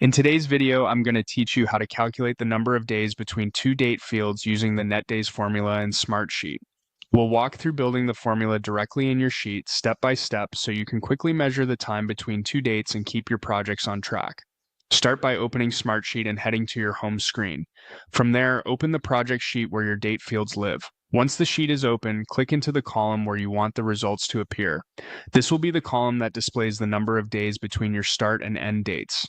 In today's video, I'm going to teach you how to calculate the number of days between two date fields using the Netdays formula in Smartsheet. We'll walk through building the formula directly in your sheet, step by step, so you can quickly measure the time between two dates and keep your projects on track. Start by opening Smartsheet and heading to your home screen. From there, open the project sheet where your date fields live. Once the sheet is open, click into the column where you want the results to appear. This will be the column that displays the number of days between your start and end dates.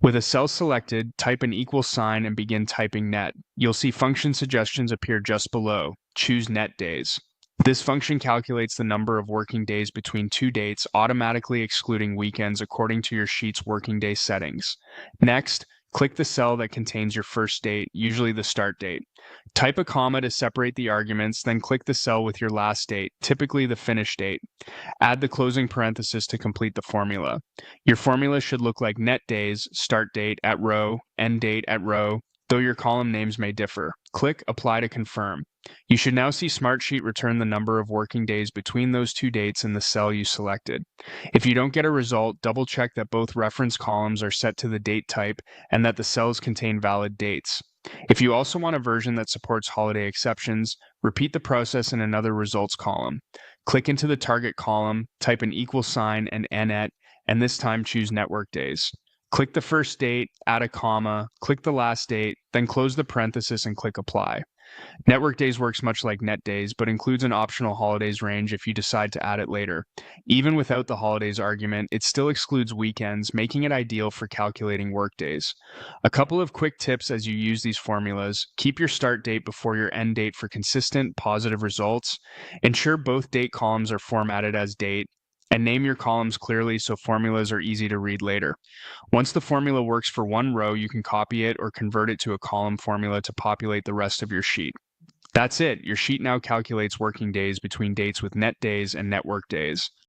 With a cell selected, type an equal sign and begin typing net. You'll see function suggestions appear just below. Choose net days. This function calculates the number of working days between two dates, automatically excluding weekends according to your sheet's working day settings. Next, click the cell that contains your first date, usually the start date. Type a comma to separate the arguments, then click the cell with your last date, typically the finish date. Add the closing parenthesis to complete the formula. Your formula should look like net days, start date at row, end date at row, though your column names may differ. Click Apply to confirm. You should now see Smartsheet return the number of working days between those two dates in the cell you selected. If you don't get a result, double check that both reference columns are set to the date type and that the cells contain valid dates. If you also want a version that supports holiday exceptions, repeat the process in another results column. Click into the target column, type an equal sign and net, and this time choose network days. Click the first date, add a comma, click the last date, then close the parenthesis and click Apply. Network days works much like net days, but includes an optional holidays range if you decide to add it later. Even without the holidays argument, it still excludes weekends, making it ideal for calculating work days. A couple of quick tips as you use these formulas: keep your start date before your end date for consistent, positive results. Ensure both date columns are formatted as date, and name your columns clearly so formulas are easy to read later. Once the formula works for one row, you can copy it or convert it to a column formula to populate the rest of your sheet. That's it. Your sheet now calculates working days between dates with net days and network days.